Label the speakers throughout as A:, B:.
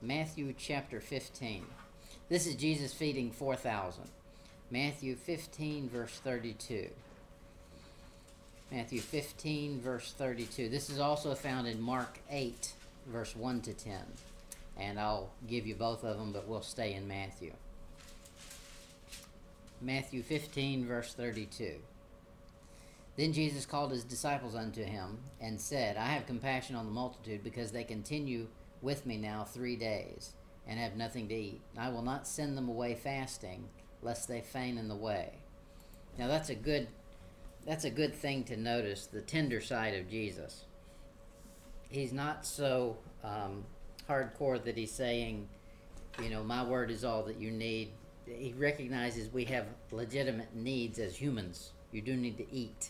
A: Matthew chapter 15. This is Jesus feeding 4,000. Matthew 15, verse 32. Matthew 15, verse 32. This is also found in Mark 8, verse 1 to 10. And I'll give you both of them, but we'll stay in Matthew. Matthew 15, verse 32. Then Jesus called his disciples unto him, and said, I have compassion on the multitude, because they continue with me now 3 days, and have nothing to eat. I will not send them away fasting, lest they faint in the way. Now that's a good thing to notice, the tender side of Jesus. He's not so hardcore that he's saying, my word is all that you need. He recognizes we have legitimate needs as humans. You do need to eat.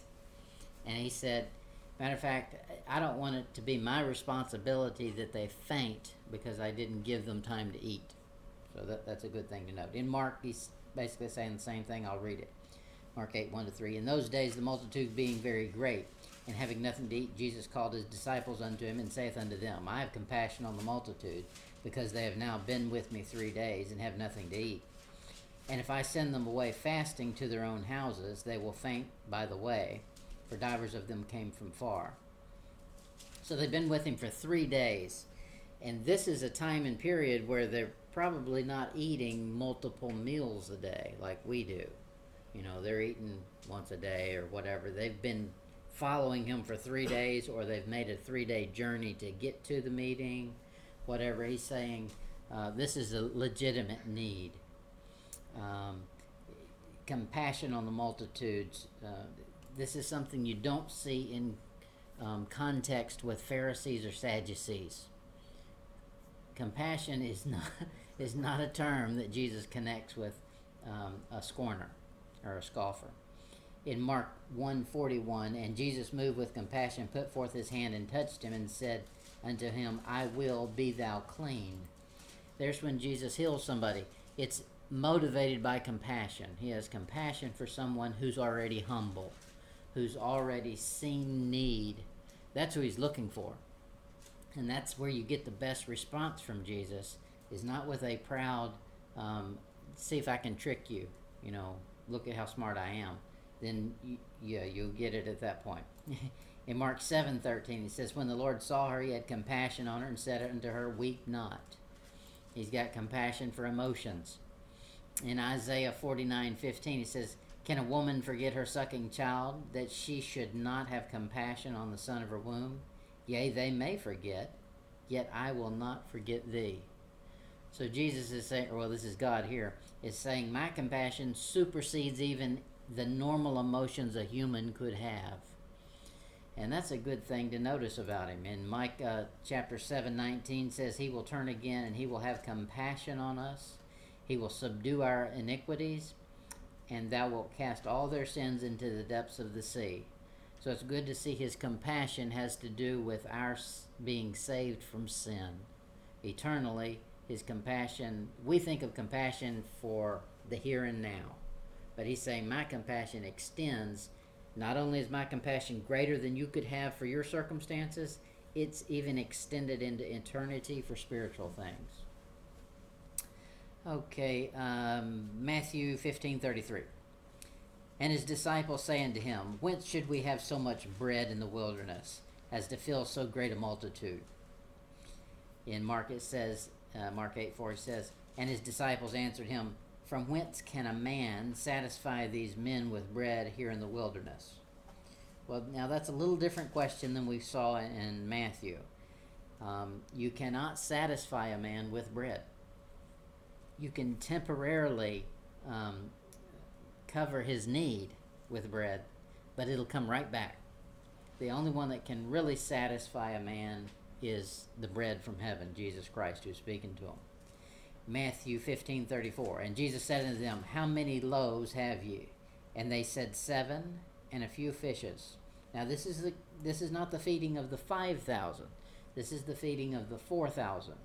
A: And he said, matter of fact, I don't want it to be my responsibility that they faint because I didn't give them time to eat. So that's a good thing to note. In Mark, he's basically saying the same thing. I'll read it. Mark 8, 1 to 3. In those days, the multitude being very great, and having nothing to eat, Jesus called his disciples unto him, and saith unto them, I have compassion on the multitude, because they have now been with me 3 days, and have nothing to eat. And if I send them away fasting to their own houses, they will faint by the way, for divers of them came from far. So they've been with him for 3 days, and this is a time and period where they're probably not eating multiple meals a day like we do. They're eating once a day or whatever. They've been following him for 3 days, or they've made a 3-day journey to get to the meeting, whatever. He's saying this is a legitimate need. Compassion on the multitudes. This is something you don't see in context with Pharisees or Sadducees. Compassion is not a term that Jesus connects with a scorner or a scoffer. In Mark 1:41, and Jesus moved with compassion, put forth his hand and touched him, and said unto him, I will, be thou clean. There's when Jesus heals somebody. It's motivated by compassion. He has compassion for someone who's already humble, who's already seen need. That's who he's looking for. And that's where you get the best response from Jesus, is not with a proud, see if I can trick you, look at how smart I am. Then you'll get it at that point. In Mark 7:13, he says, when the Lord saw her, he had compassion on her, and said unto her, weep not. He's got compassion for emotions. In Isaiah 49:15, he says, can a woman forget her sucking child, that she should not have compassion on the son of her womb? Yea, they may forget, yet I will not forget thee. So Jesus is saying, this is God here, is saying, my compassion supersedes even the normal emotions a human could have. And that's a good thing to notice about him. In Micah chapter 7:19 says, he will turn again, and he will have compassion on us. He will subdue our iniquities, and thou wilt cast all their sins into the depths of the sea. So it's good to see his compassion has to do with our being saved from sin. Eternally, his compassion, we think of compassion for the here and now. But he's saying my compassion extends. Not only is my compassion greater than you could have for your circumstances, it's even extended into eternity for spiritual things. Okay, Matthew 15:33. And his disciples say unto him, whence should we have so much bread in the wilderness, as to fill so great a multitude? In Mark it says, Mark 8:4 says, and his disciples answered him, from whence can a man satisfy these men with bread here in the wilderness? Well, now that's a little different question than we saw in Matthew. You cannot satisfy a man with bread. You can temporarily cover his need with bread, but it'll come right back. The only one that can really satisfy a man is the bread from heaven, Jesus Christ, who's speaking to him. Matthew 15:34, and Jesus said unto them, how many loaves have ye? And they said, 7, and a few fishes. Now this is not the feeding of the 5,000. This is the feeding of the 4,000.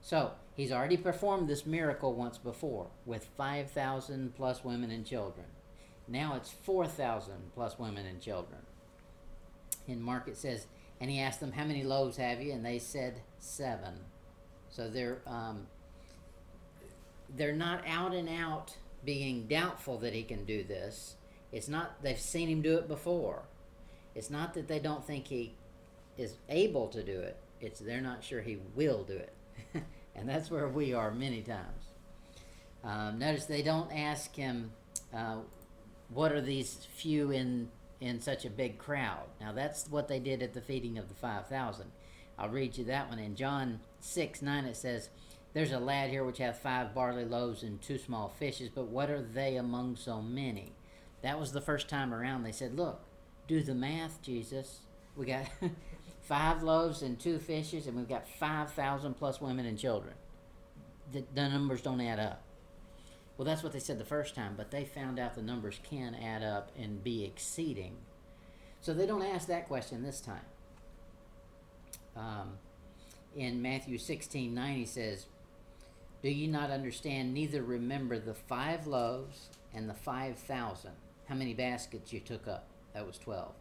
A: So he's already performed this miracle once before with 5,000 plus women and children. Now it's 4,000 plus women and children. In Mark it says, and he asked them, how many loaves have you? And they said, 7. So they're not out and out being doubtful that he can do this. It's not they've seen him do it before. It's not that they don't think he is able to do it. It's they're not sure he will do it. And that's where we are many times. Notice they don't ask him, what are these few in such a big crowd? Now that's what they did at the feeding of the 5,000. I'll read you that one. In John 6:9 it says, there's a lad here which hath 5 barley loaves and 2 small fishes, but what are they among so many? That was the first time around. They said, look, do the math, Jesus. We got 5 loaves and 2 fishes, and we've got 5,000 plus women and children. The numbers don't add up. Well, that's what they said the first time, but they found out the numbers can add up and be exceeding. So they don't ask that question this time. In Matthew 16:9 he says, do you not understand, neither remember the 5 loaves and the 5,000? How many baskets you took up? That was 12.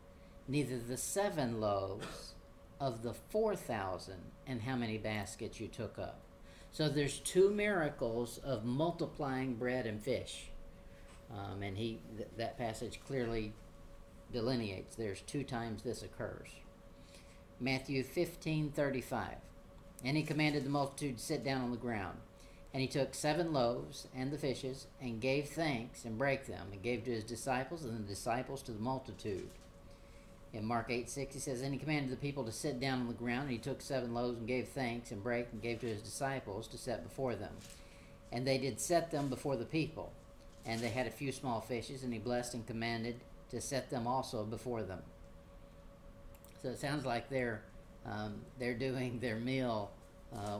A: Neither the 7 loaves of the 4,000 and how many baskets you took up. So there's 2 miracles of multiplying bread and fish. And that passage clearly delineates there's 2 times this occurs. Matthew 15:35. And he commanded the multitude to sit down on the ground. And he took 7 loaves and the fishes, and gave thanks, and brake them, and gave to his disciples, and the disciples to the multitude. In Mark 8:6 he says, and he commanded the people to sit down on the ground, and he took 7 loaves, and gave thanks, and brake, and gave to his disciples to set before them. And they did set them before the people. And they had a few small fishes, and he blessed and commanded to set them also before them. So it sounds like they're doing their meal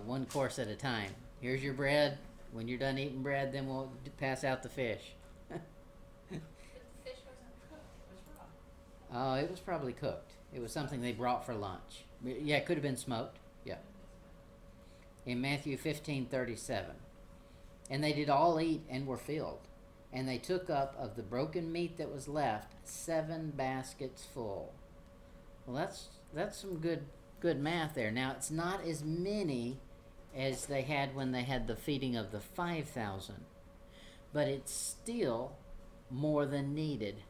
A: one course at a time. Here's your bread. When you're done eating bread, then we'll pass out the fish.
B: But the fish wasn't cooked, it was raw.
A: Oh, it was probably cooked. It was something they brought for lunch. Yeah, it could have been smoked. Yeah. In Matthew 15:37, and they did all eat and were filled, and they took up of the broken meat that was left 7 baskets full. Well, that's some good math there. Now it's not as many as they had when they had the feeding of the 5,000, but it's still more than needed.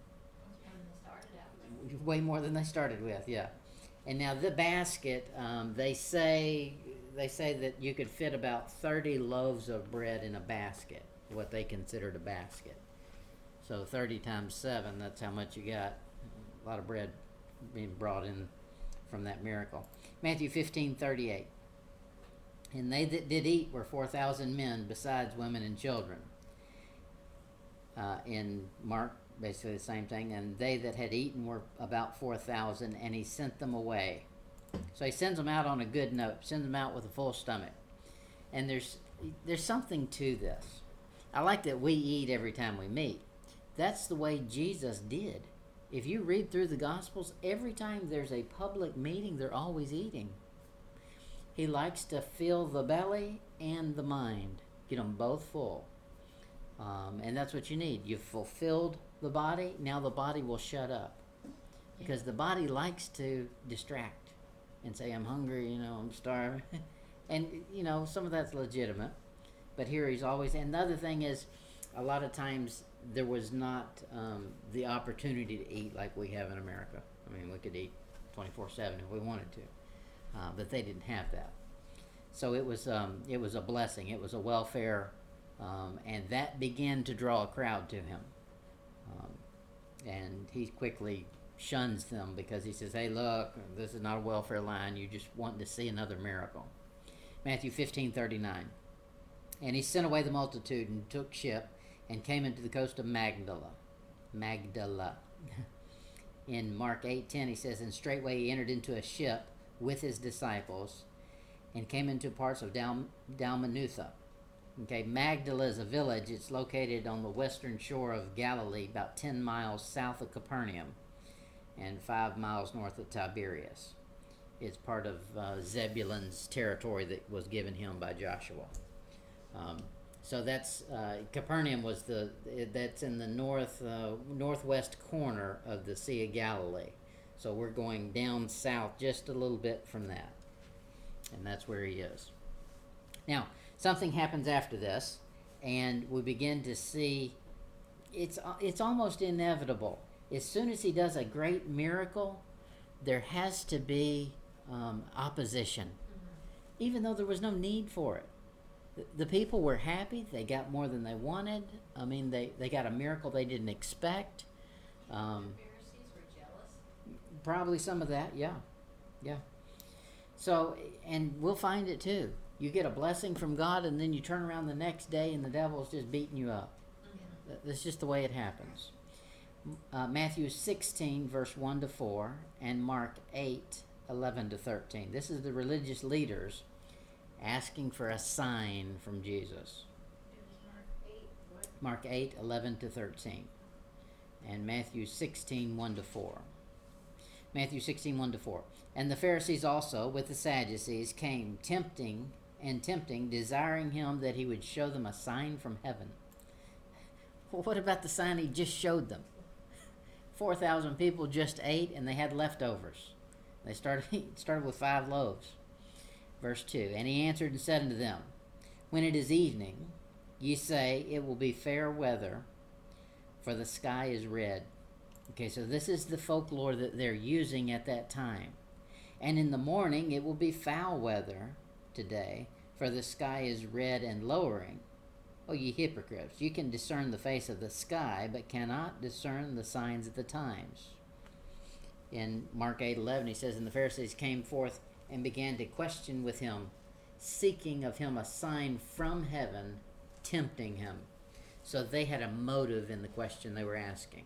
A: Way more than they started with, yeah. And now the basket, they say that you could fit about 30 loaves of bread in a basket, what they considered a basket. So 30 times 7, that's how much you got. A lot of bread being brought in from that miracle. Matthew 15:38. And they that did eat were 4,000 men, besides women and children. In Mark, basically the same thing. And they that had eaten were about 4,000, and he sent them away. So he sends them out on a good note, sends them out with a full stomach. And there's something to this. I like that we eat every time we meet. That's the way Jesus did. If you read through the Gospels, every time there's a public meeting, they're always eating. He likes to fill the belly and the mind, get them both full. And that's what you need. You've fulfilled the body, now the body will shut up. Because the body likes to distract and say, I'm hungry, I'm starving. And, some of that's legitimate. But here he's always, and the other thing is, a lot of times there was not the opportunity to eat like we have in America. I mean, we could eat 24/7 if we wanted to. But they didn't have that. So it was a blessing. It was a welfare, and that began to draw a crowd to him. And he quickly shuns them because he says, hey, look, this is not a welfare line. You just want to see another miracle. Matthew 15:39. And he sent away the multitude and took ship and came into the coast of Magdala. In Mark 8:10 he says, and straightway he entered into a ship with his disciples and came into parts of Dalmanutha. Okay, Magdala is a village. It's located on the western shore of Galilee, about 10 miles south of Capernaum and 5 miles north of Tiberias. It's part of Zebulun's territory that was given him by Joshua. So that's Capernaum that's in the northwest corner of the Sea of Galilee. So we're going down south just a little bit from that, and that's where he is. Now, something happens after this, and we begin to see it's almost inevitable. As soon as he does a great miracle, there has to be opposition, even though there was no need for it. The people were happy. They got more than they wanted. I mean, they got a miracle they didn't expect.
B: The Pharisees were jealous.
A: Probably some of that, yeah. Yeah. So, and we'll find it too. You get a blessing from God, and then you turn around the next day, and the devil's just beating you up. That's just the way it happens. Matthew 16, verse 1 to 4, and Mark 8, 11 to 13. This is the religious leaders asking for a sign from Jesus.
B: It was Mark 8, what?
A: Mark 8, 11 to 13. And Matthew 16, 1 to 4. Matthew 16, 1 to 4. And the Pharisees also, with the Sadducees, came tempting, desiring him that he would show them a sign from heaven. Well, what about the sign he just showed them? 4,000 people just ate, and they had leftovers. They started with 5 loaves. Verse 2. And he answered and said unto them, when it is evening, ye say, it will be fair weather, for the sky is red. Okay, so this is the folklore that they're using at that time. And in the morning, it will be foul weather today, for the sky is red and lowering. Oh, ye hypocrites, you can discern the face of the sky, but cannot discern the signs of the times. In Mark 8:11, he says, and the Pharisees came forth and began to question with him, seeking of him a sign from heaven, tempting him. So they had a motive in the question they were asking.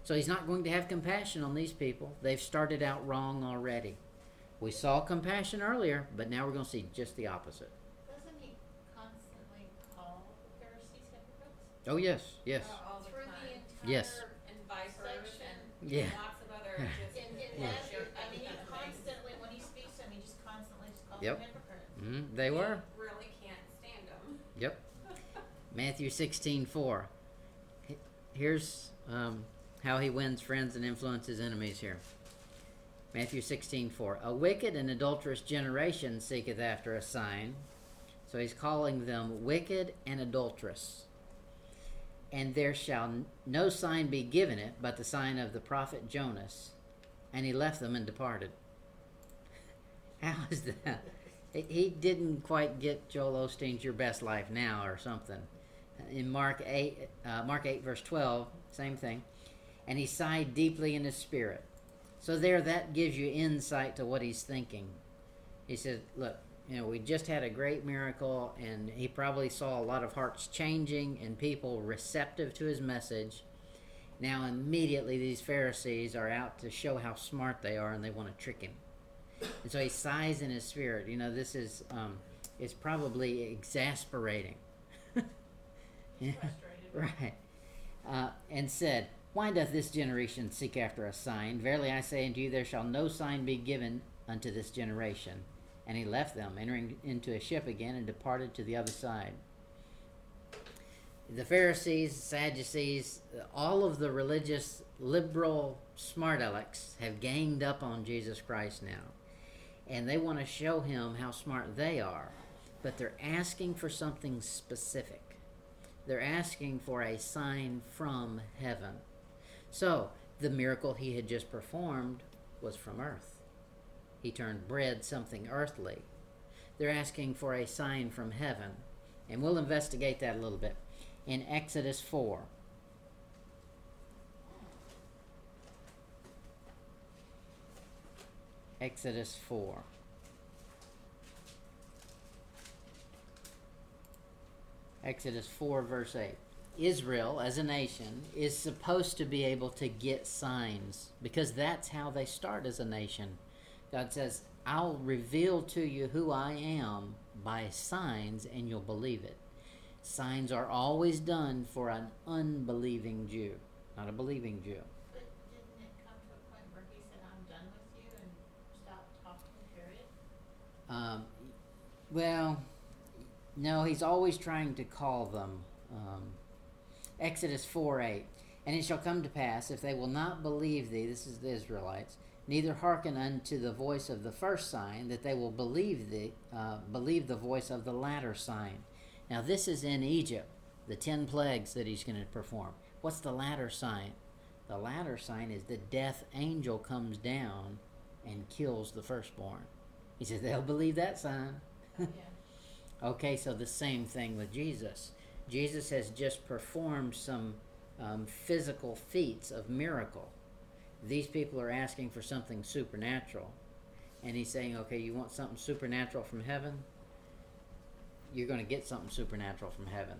A: So he's not going to have compassion on these people. They've started out wrong already. We saw compassion earlier, but now we're going to see just the opposite.
B: Doesn't he constantly call the Pharisees hypocrites?
A: Oh, yes, yes.
C: All the
B: Through
C: time.
B: the entire
A: Yes.
C: And vipers
B: section.
C: and
A: Yeah.
C: lots of other just
B: In
A: Yeah.
B: that,
C: joke
B: I mean, he
C: kind of things.
B: constantly, when he speaks to them, he just constantly just calls
A: Yep.
B: them hypocrites.
A: They were.
C: really can't stand them.
A: Yep. Matthew 16:4. Here's how he wins friends and influences enemies here. Matthew 16:4. A wicked and adulterous generation seeketh after a sign. So he's calling them wicked and adulterous. And there shall no sign be given it but the sign of the prophet Jonas. And he left them and departed. How is that? He didn't quite get Joel Osteen's Your Best Life Now or something. In Mark 8 verse 12, same thing. And he sighed deeply in his spirit. So there, that gives you insight to what he's thinking. He said, look, we just had a great miracle, and he probably saw a lot of hearts changing and people receptive to his message. Now immediately these Pharisees are out to show how smart they are, and they want to trick him. And so he sighs in his spirit. This is it's probably exasperating. Yeah,
B: Frustrated.
A: right. And said, why doth this generation seek after a sign? Verily I say unto you, there shall no sign be given unto this generation. And he left them, entering into a ship again, and departed to the other side. The Pharisees, Sadducees, all of the religious, liberal, smart alecks have ganged up on Jesus Christ now. And they want to show him how smart they are. But they're asking for something specific. They're asking for a sign from heaven. So, the miracle he had just performed was from earth. He turned bread something earthly. They're asking for a sign from heaven. And we'll investigate that a little bit. In Exodus 4. Exodus 4. Exodus 4 verse 8. Israel, as a nation, is supposed to be able to get signs, because that's how they start as a nation. God says, I'll reveal to you who I am by signs, and you'll believe it. Signs are always done for an unbelieving Jew, not a believing Jew.
B: But didn't it come to a point where he said, I'm done with you, and stopped talking, period?
A: Well, no, he's always trying to call them. Exodus 4:8. And it shall come to pass, if they will not believe thee, this is the Israelites, neither hearken unto the voice of the first sign, that they will believe the voice of the latter sign. Now this is in Egypt, the 10 plagues that he's going to perform. What's the latter sign? The latter sign is the death angel comes down and kills the firstborn. He says they'll believe that sign.
B: Yeah.
A: Okay, so the same thing with Jesus. Jesus has just performed some physical feats of miracle. These people are asking for something supernatural. And he's saying, okay, you want something supernatural from heaven? You're going to get something supernatural from heaven.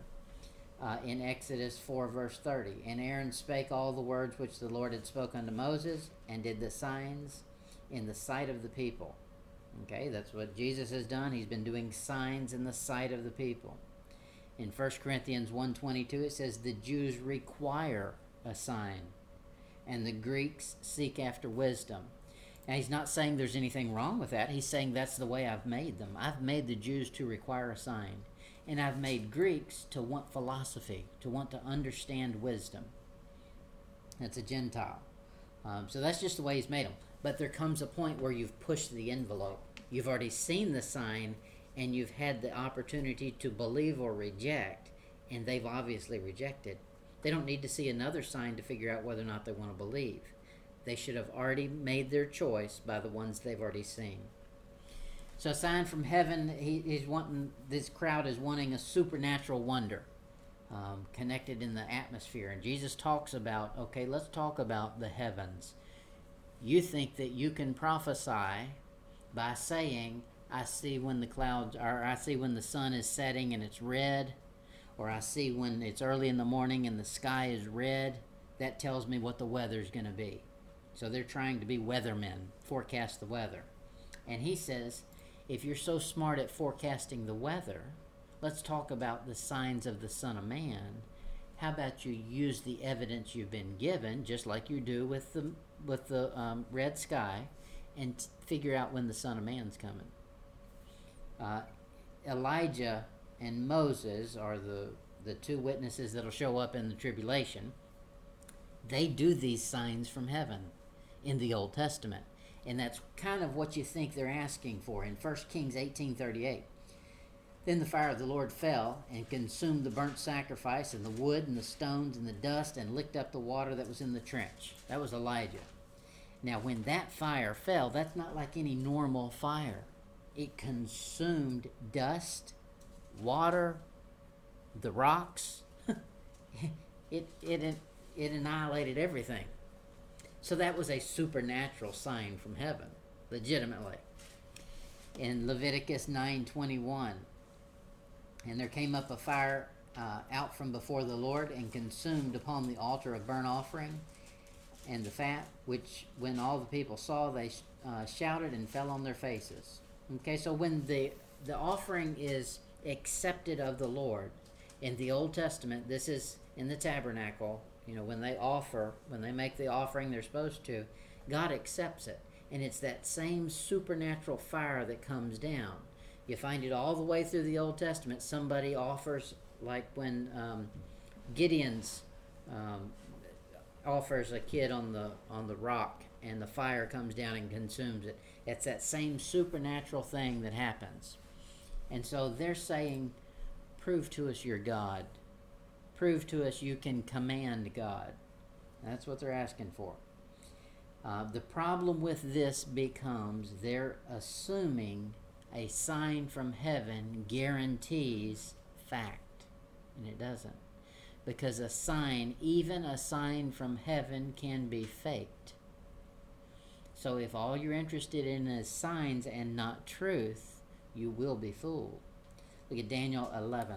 A: In Exodus 4, verse 30, and Aaron spake all the words which the Lord had spoken unto Moses, and did the signs in the sight of the people. Okay, that's what Jesus has done. He's been doing signs in the sight of the people. In 1 Corinthians 1:22, it says the Jews require a sign, and the Greeks seek after wisdom. Now, he's not saying there's anything wrong with that. He's saying that's the way I've made them. I've made the Jews to require a sign, and I've made Greeks to want philosophy, to want to understand wisdom. That's a Gentile. So that's just the way he's made them. But there comes a point where you've pushed the envelope. You've already seen the sign, and you've had the opportunity to believe or reject, and they've obviously rejected. They don't need to see another sign to figure out whether or not they want to believe. They should have already made their choice by the ones they've already seen. So a sign from heaven, this crowd is wanting a supernatural wonder connected in the atmosphere. And Jesus talks about, okay, let's talk about the heavens. You think that you can prophesy by saying, I see when the sun is setting and it's red, or I see when it's early in the morning and the sky is red. That tells me what the weather's going to be. So they're trying to be weathermen, forecast the weather. And he says, if you're so smart at forecasting the weather, let's talk about the signs of the Son of Man. How about you use the evidence you've been given, just like you do with the red sky, and figure out when the Son of Man's coming. Elijah and Moses are the two witnesses that'll show up in the tribulation. They do these signs from heaven in the Old Testament. And that's kind of what you think they're asking for in 1 Kings 18:38. Then the fire of the Lord fell and consumed the burnt sacrifice and the wood and the stones and the dust and licked up the water that was in the trench. That was Elijah. Now when that fire fell, that's not like any normal fire. It consumed dust, water, the rocks. It annihilated everything. So that was a supernatural sign from heaven, legitimately. In Leviticus 9:21, and there came up a fire out from before the Lord and consumed upon the altar of burnt offering and the fat, which when all the people saw, they shouted and fell on their faces. Okay, so when the offering is accepted of the Lord in the Old Testament, this is in the tabernacle. You know, when they make the offering they're supposed to, God accepts it. And it's that same supernatural fire that comes down. You find it all the way through the Old Testament. Somebody offers, like when Gideon's offers a kid on the rock, and the fire comes down and consumes it. It's that same supernatural thing that happens. And so they're saying, prove to us your God. Prove to us you can command God. That's what they're asking for. The problem with this becomes they're assuming a sign from heaven guarantees fact. And it doesn't. Because a sign, even a sign from heaven, can be faked. So if all you're interested in is signs and not truth, you will be fooled. Look at Daniel 11.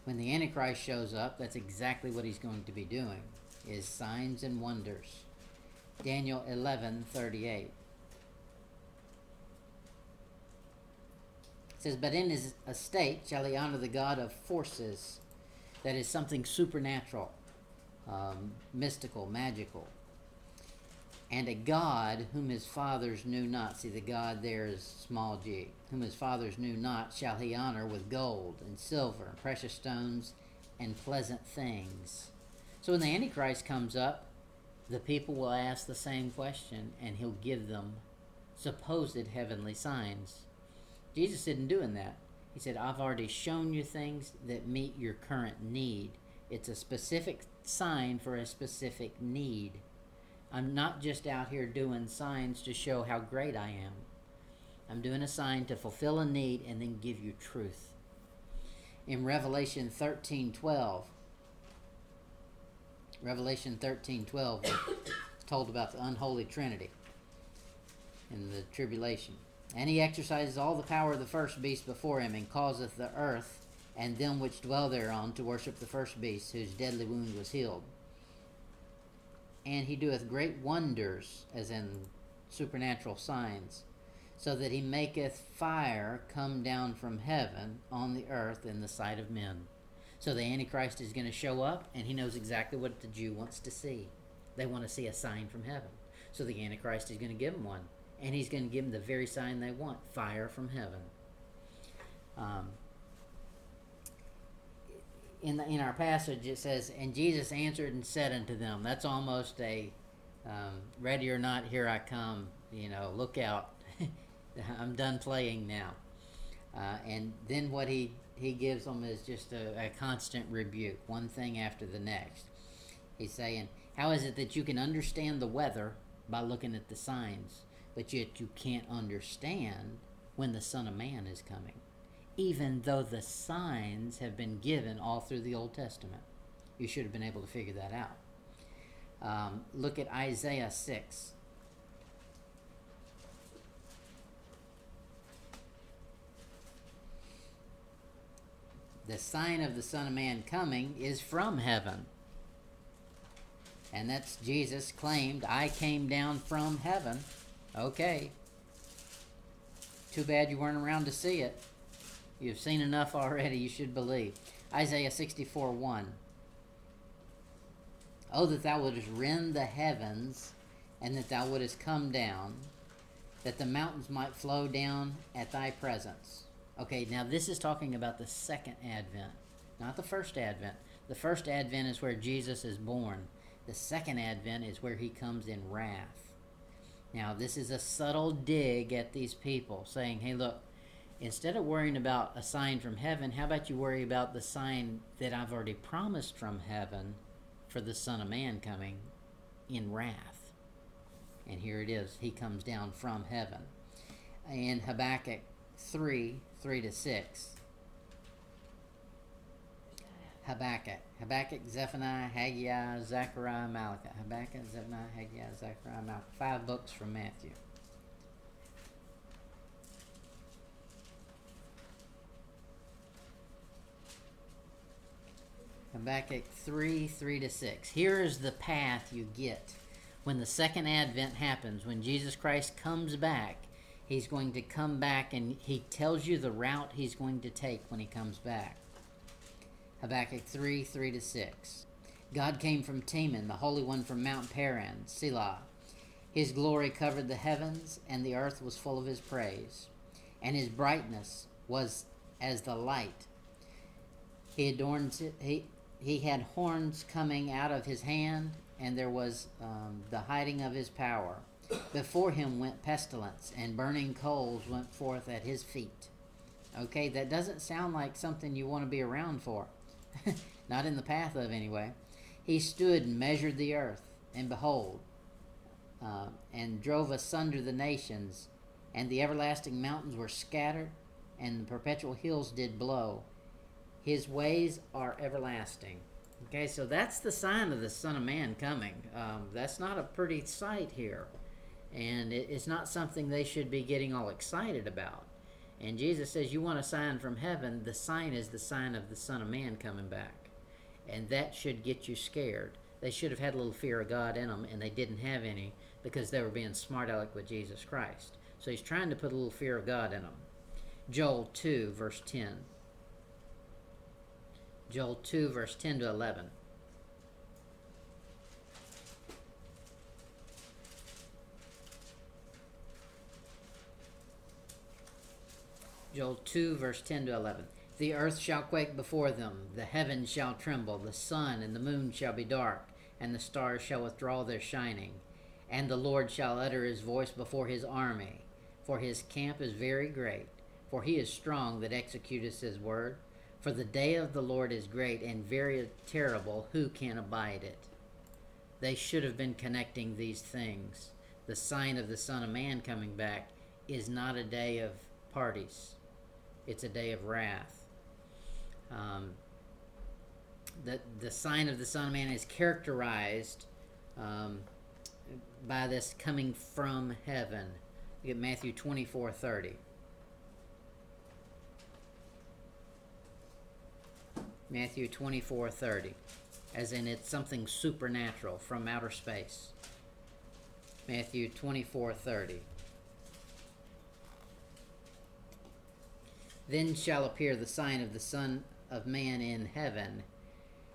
A: When the Antichrist shows up, that's exactly what he's going to be doing, is signs and wonders. Daniel 11:38. It says, but in his estate shall he honor the God of forces. That is something supernatural, mystical, magical. And a God whom his fathers knew not. See, the God there is small g. Whom his fathers knew not shall he honor with gold and silver and precious stones and pleasant things. So when the Antichrist comes up, the people will ask the same question, and he'll give them supposed heavenly signs. Jesus isn't doing that. He said, I've already shown you things that meet your current need. It's a specific sign for a specific need. I'm not just out here doing signs to show how great I am. I'm doing a sign to fulfill a need and then give you truth. In Revelation 13:12, we're told about the unholy Trinity in the tribulation. And he exercises all the power of the first beast before him, and causeth the earth and them which dwell thereon to worship the first beast, whose deadly wound was healed. And he doeth great wonders, as in supernatural signs, so that he maketh fire come down from heaven on the earth in the sight of men. So the Antichrist is going to show up, and he knows exactly what the Jew wants to see. They want to see a sign from heaven. So the Antichrist is going to give them one. And he's going to give them the very sign they want, fire from heaven. In our passage it says, and Jesus answered and said unto them. That's almost a ready or not, here I come, look out. I'm done playing now. And then what he gives them is just a constant rebuke, one thing after the next. He's saying, how is it that you can understand the weather by looking at the signs, but yet you can't understand when the Son of Man is coming, even though the signs have been given all through the Old Testament? You should have been able to figure that out. Look at Isaiah 6. The sign of the Son of Man coming is from heaven. And that's Jesus claimed, I came down from heaven. Okay. Too bad you weren't around to see it. You've seen enough already, you should believe. Isaiah 64:1. Oh, that thou wouldest rend the heavens, and that thou wouldest come down, that the mountains might flow down at thy presence. Okay, now this is talking about the second advent, not the first advent. The first advent is where Jesus is born. The second advent is where he comes in wrath. Now, this is a subtle dig at these people, saying, hey, look, instead of worrying about a sign from heaven, how about you worry about the sign that I've already promised from heaven for the Son of Man coming in wrath? And here it is. He comes down from heaven. In Habakkuk 3:3-6. Habakkuk, Zephaniah, Haggai, Zechariah, Malachi. Habakkuk, Zephaniah, Haggai, Zechariah, Malachi. 5 books from Matthew. Habakkuk 3:3-6. Here is the path you get when the second advent happens. When Jesus Christ comes back, he's going to come back, and he tells you the route he's going to take when he comes back. Habakkuk 3:3-6. God came from Teman, the Holy One from Mount Paran, Selah. His glory covered the heavens, and the earth was full of his praise. And his brightness was as the light. He had horns coming out of his hand, and there was the hiding of his power. Before him went pestilence, and burning coals went forth at his feet. Okay, that doesn't sound like something you want to be around for. Not in the path of, anyway. He stood and measured the earth, and behold, and drove asunder the nations, and the everlasting mountains were scattered, and the perpetual hills did blow. His ways are everlasting. Okay, so that's the sign of the Son of Man coming. That's not a pretty sight here. And it's not something they should be getting all excited about. And Jesus says, you want a sign from heaven, the sign is the sign of the Son of Man coming back. And that should get you scared. They should have had a little fear of God in them, and they didn't have any because they were being smart aleck with Jesus Christ. So he's trying to put a little fear of God in them. Joel 2:10. Joel 2:10-11. Joel 2:10-11. The earth shall quake before them, the heavens shall tremble, the sun and the moon shall be dark, and the stars shall withdraw their shining. And the Lord shall utter his voice before his army, for his camp is very great. For he is strong that executeth his word. For the day of the Lord is great and very terrible, who can abide it? They should have been connecting these things. The sign of the Son of Man coming back is not a day of parties. It's a day of wrath. The sign of the Son of Man is characterized by this coming from heaven. You get Matthew 24:30. Matthew 24:30. As in it's something supernatural from outer space. Matthew 24:30. Then shall appear the sign of the Son of Man in heaven,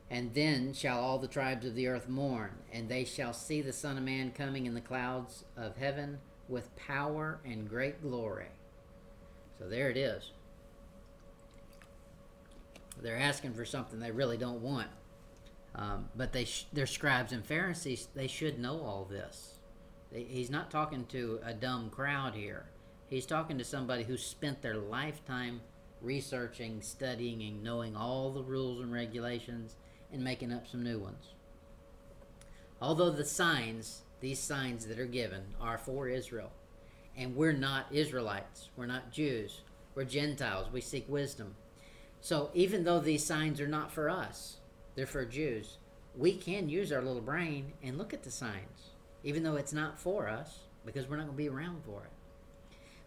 A: and then shall all the tribes of the earth mourn, and they shall see the Son of Man coming in the clouds of heaven with power and great glory. So there it is. They're asking for something they really don't want. But they're scribes and Pharisees. They should know all this. He's not talking to a dumb crowd here. He's talking to somebody who spent their lifetime researching, studying, and knowing all the rules and regulations and making up some new ones. Although these signs that are given, are for Israel. And we're not Israelites. We're not Jews. We're Gentiles. We seek wisdom. So even though these signs are not for us, they're for Jews, we can use our little brain and look at the signs, even though it's not for us, because we're not going to be around for it.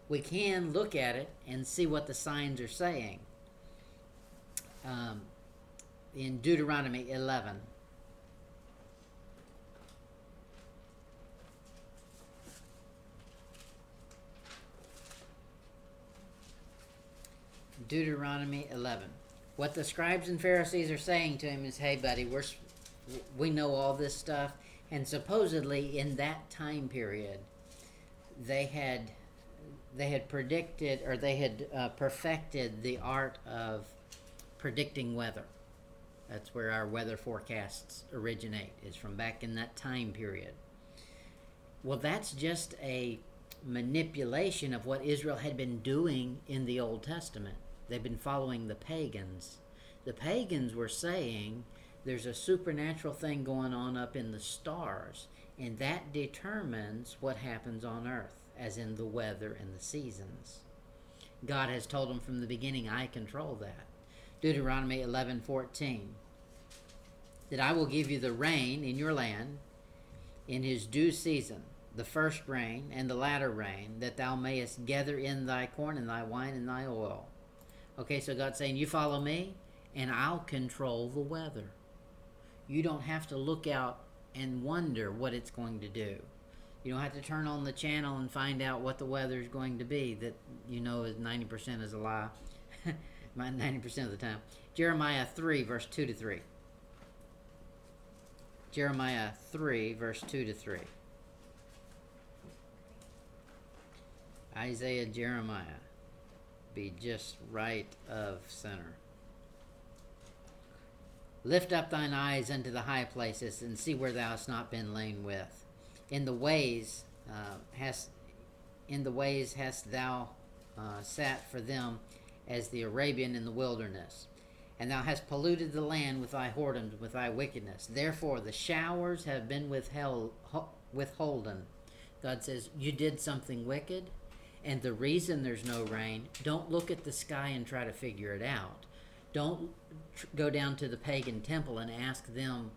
A: We can look at it and see what the signs are saying. In Deuteronomy 11. Deuteronomy 11. What the scribes and Pharisees are saying to him is, hey buddy, we know all this stuff. And supposedly in that time period, they had predicted, or they had perfected the art of predicting weather. That's where our weather forecasts originate, is from back in that time period. Well, that's just a manipulation of what Israel had been doing in the Old Testament. They've been following the pagans. The pagans were saying there's a supernatural thing going on up in the stars, and that determines what happens on earth, as in the weather and the seasons. God has told them from the beginning, I control that. Deuteronomy 11:14, that I will give you the rain in your land in his due season, the first rain and the latter rain, that thou mayest gather in thy corn and thy wine and thy oil. Okay, so God's saying, you follow me, and I'll control the weather. You don't have to look out and wonder what it's going to do. You don't have to turn on the channel and find out what the weather is going to be, that you know is 90% is a lie. 90% of the time. Jeremiah 3, verse 2 to 3. Jeremiah 3, verse 2 to 3. Isaiah, Jeremiah. Be just right of center. Lift up thine eyes unto the high places, and see where thou hast not been lain with. In the ways hast thou sat for them as the Arabian in the wilderness. And thou hast polluted the land with thy whoredoms, with thy wickedness. Therefore the showers have been withholden. God says, you did something wicked, and the reason there's no rain, don't look at the sky and try to figure it out. Don't go down to the pagan temple and ask them,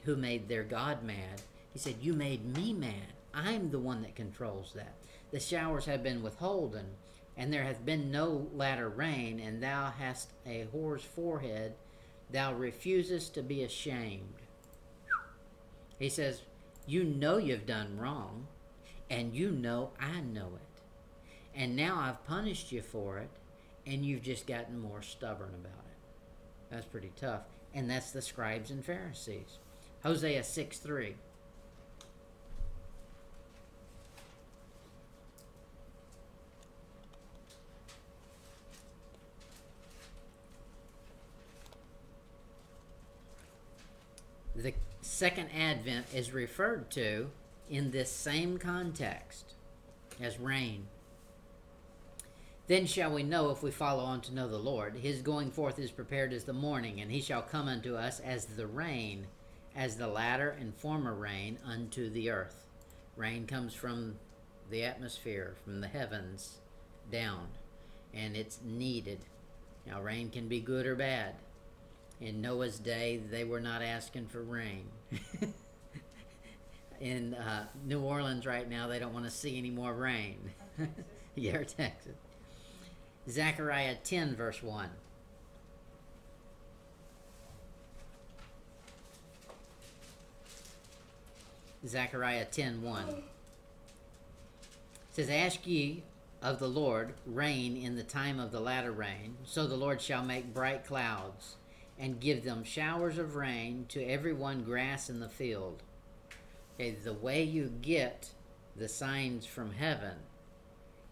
A: who made their God mad. He said, you made me mad. I'm the one that controls that. The showers have been withholden, and there hath been no latter rain, and thou hast a whore's forehead. Thou refusest to be ashamed. He says, you know you've done wrong, and you know I know it. And now I've punished you for it, and you've just gotten more stubborn about it. That's pretty tough. And that's the scribes and Pharisees. Hosea 6:3. second advent is referred to in this same context as rain. Then shall we know if we follow on to know the Lord. His going forth is prepared as the morning, and he shall come unto us as the rain, as the latter and former rain unto the earth. Rain comes from the atmosphere, from the heavens down, and it's needed. Now, rain can be good or bad. In Noah's day, they were not asking for rain. In New Orleans right now, they don't want to see any more rain. Yeah, or Texas. Zechariah 10, verse 1. Zechariah 10:1. It says, Ask ye of the Lord rain in the time of the latter rain, so the Lord shall make bright clouds, and give them showers of rain to every one grass in the field. Okay, the way you get the signs from heaven.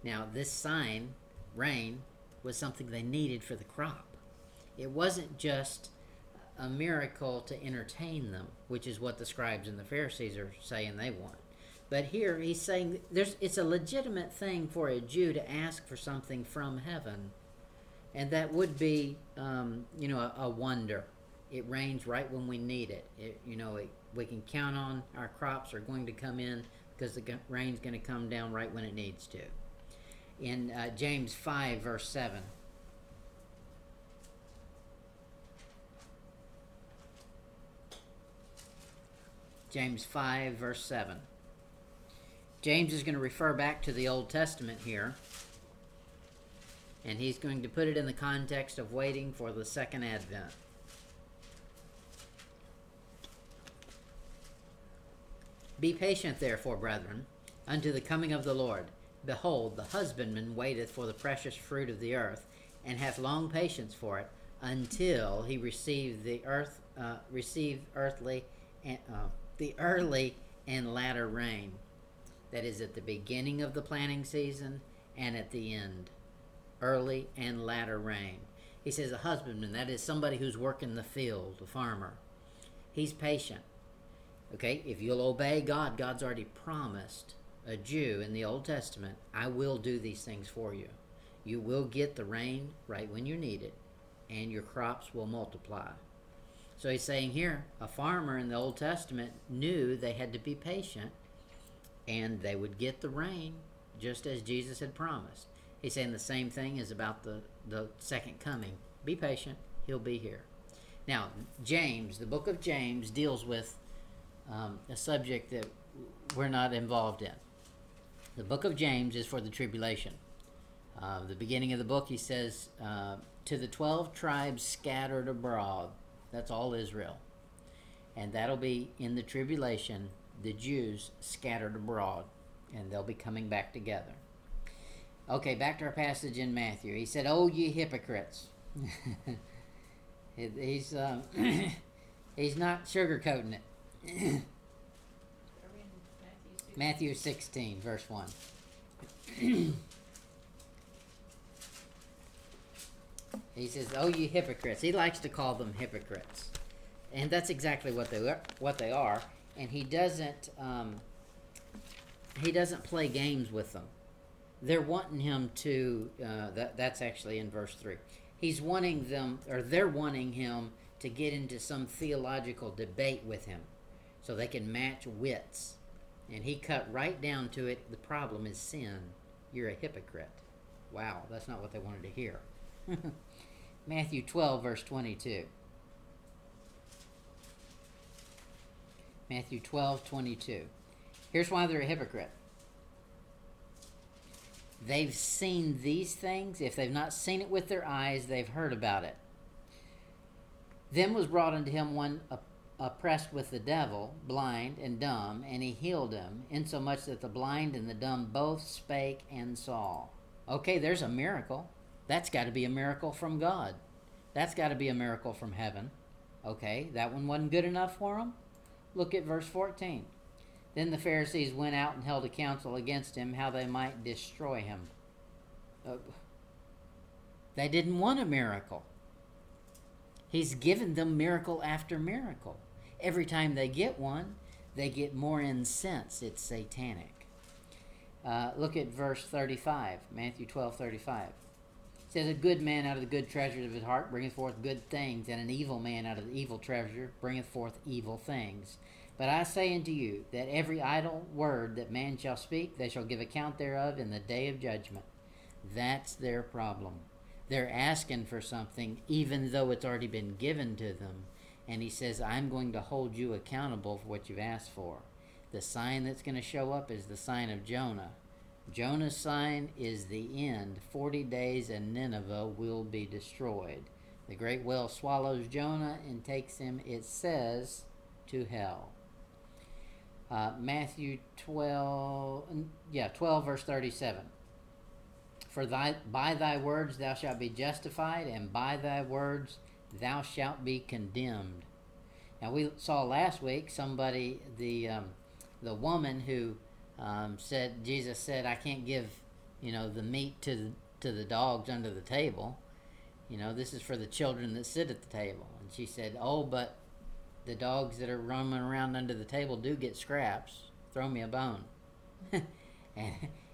A: Now, this sign, rain, was something they needed for the crop. It wasn't just a miracle to entertain them, which is what the scribes and the Pharisees are saying they want. But here he's saying it's a legitimate thing for a Jew to ask for something from heaven. And that would be, a wonder. It rains right when we need it. We can count on our crops are going to come in because the rain's going to come down right when it needs to. In James 5, verse 7. James 5, verse 7. James is going to refer back to the Old Testament here, and he's going to put it in the context of waiting for the second advent. Be patient, therefore, brethren, unto the coming of the Lord. Behold, the husbandman waiteth for the precious fruit of the earth, and hath long patience for it, until he receive the early and latter rain. That is at the beginning of the planting season and at the end. Early and latter rain. He says a husbandman, that is somebody who's working the field, a farmer. He's patient. Okay, if you'll obey God, God's already promised a Jew in the Old Testament, I will do these things for you. You will get the rain right when you need it, and your crops will multiply. So he's saying here, a farmer in the Old Testament knew they had to be patient, and they would get the rain just as Jesus had promised. He's saying the same thing is about the second coming. Be patient, he'll be here. Now, James, the book of James, deals with a subject that we're not involved in. The book of James is for the tribulation. The beginning of the book, he says, to the 12 tribes scattered abroad. That's all Israel. And that'll be in the tribulation, the Jews scattered abroad. And they'll be coming back together. Okay, back to our passage in Matthew. He said, "O ye hypocrites." He's not sugarcoating it.
B: Are we in Matthew 6?
A: Matthew 16, verse 1. He says, "Oh, you hypocrites." He likes to call them hypocrites. And that's exactly what they are. And he doesn't play games with them. They're wanting him to, that's actually in verse 3. He's wanting them, or they're wanting him to get into some theological debate with him so they can match wits. And he cut right down to it. The problem is sin. You're a hypocrite. Wow, that's not what they wanted to hear. Matthew 12, verse 22. Matthew 12, 22. Here's why they're a hypocrite. They've seen these things. If they've not seen it with their eyes, they've heard about it. Then was brought unto him one oppressed with the devil, blind and dumb, and he healed him, insomuch that the blind and the dumb both spake and saw. Okay, there's a miracle. That's got to be a miracle from God. That's got to be a miracle from heaven. Okay, that one wasn't good enough for him? Look at verse 14. Then the Pharisees went out and held a council against him, how they might destroy him. They didn't want a miracle. He's given them miracle after miracle. Every time they get one, they get more incensed. It's satanic. Look at verse 35, Matthew 12:35. It says, "A good man out of the good treasures of his heart bringeth forth good things, and an evil man out of the evil treasure bringeth forth evil things. But I say unto you, that every idle word that man shall speak, they shall give account thereof in the day of judgment." That's their problem. They're asking for something, even though it's already been given to them. And he says, I'm going to hold you accountable for what you've asked for. The sign that's going to show up is the sign of Jonah. Jonah's sign is the end. 40 days and Nineveh will be destroyed. The great whale swallows Jonah and takes him, it says, to hell. Matthew 12 verse 37. For by thy words thou shalt be justified, and by thy words thou shalt be condemned. Now we saw last week somebody, the woman who said, Jesus said, I can't give, the meat to the dogs under the table. This is for the children that sit at the table. And she said, oh, but the dogs that are roaming around under the table do get scraps. Throw me a bone.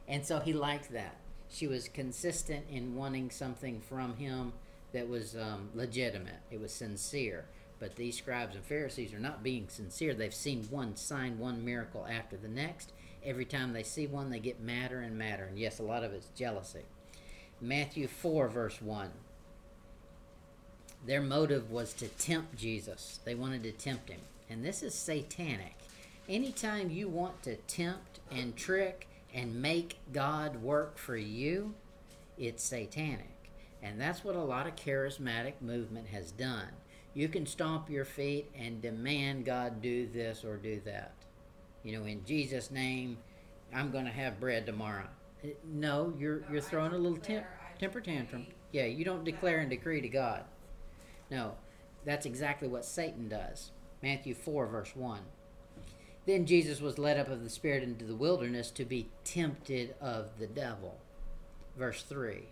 A: and so he liked that. She was consistent in wanting something from him that was legitimate. It was sincere. But these scribes and Pharisees are not being sincere. They've seen one sign, one miracle after the next. Every time they see one, they get madder and madder. And yes, a lot of it's jealousy. Matthew 4, verse 1. Their motive was to tempt Jesus. They wanted to tempt him. And this is satanic. Anytime you want to tempt and trick and make God work for you, it's satanic. And that's what a lot of charismatic movement has done. You can stomp your feet and demand God do this or do that. In Jesus' name, I'm going to have bread tomorrow. No, you're throwing a little temper tantrum. Yeah, you don't declare and decree to God. No, that's exactly what Satan does. Matthew 4, verse 1. Then Jesus was led up of the Spirit into the wilderness to be tempted of the devil. Verse 3.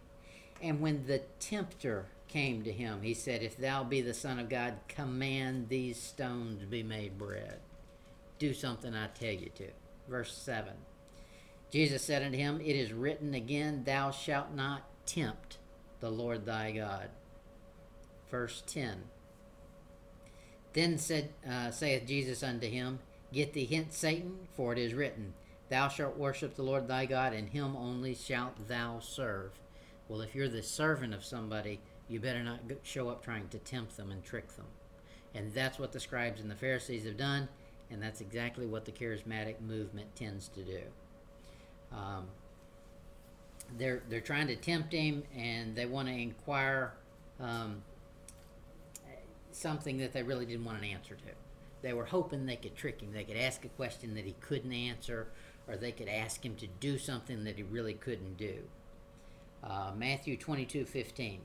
A: And when the tempter came to him, he said, If thou be the Son of God, command these stones be made bread. Do something I tell you to. Verse 7. Jesus said unto him, It is written again, Thou shalt not tempt the Lord thy God. Verse 10. Then saith Jesus unto him, Get thee hence, Satan, for it is written, Thou shalt worship the Lord thy God, and him only shalt thou serve. Well, if you're the servant of somebody, you better not show up trying to tempt them and trick them. And that's what the scribes and the Pharisees have done, and that's exactly what the charismatic movement tends to do. They're trying to tempt him, and they want to inquire something that they really didn't want an answer to. They were hoping they could trick him. They could ask a question that he couldn't answer, or they could ask him to do something that he really couldn't do. Matthew 22:15.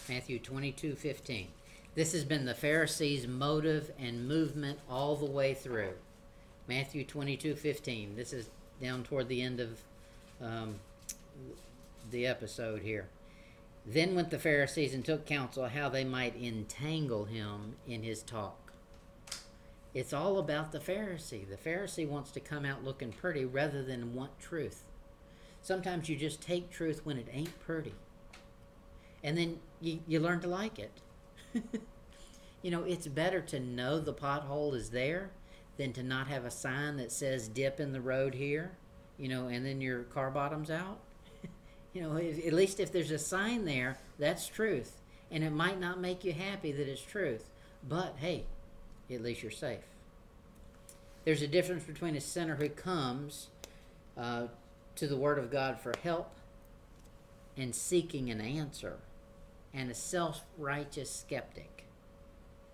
A: Matthew 22:15. This has been the Pharisees' motive and movement all the way through. Matthew 22:15. This is down toward the end of the episode here. Then went the Pharisees and took counsel how they might entangle him in his talk. It's all about the Pharisee. The Pharisee wants to come out looking pretty rather than want truth. Sometimes you just take truth when it ain't pretty. And then you learn to like it. It's better to know the pothole is there than to not have a sign that says dip in the road here, and then your car bottoms out. At least if there's a sign there, that's truth. And it might not make you happy that it's truth. But, hey, at least you're safe. There's a difference between a sinner who comes to the Word of God for help and seeking an answer, and a self-righteous skeptic.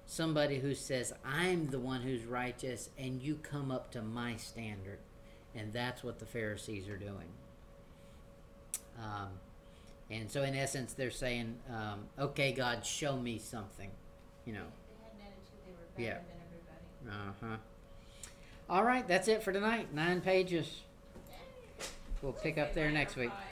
A: Somebody who says, I'm the one who's righteous, and you come up to my standard. And that's what the Pharisees are doing. And so in essence, they're saying, okay, God, show me something,
B: They had an attitude they were better than everybody.
A: All right, that's it for tonight. 9 pages. We'll pick up there next week.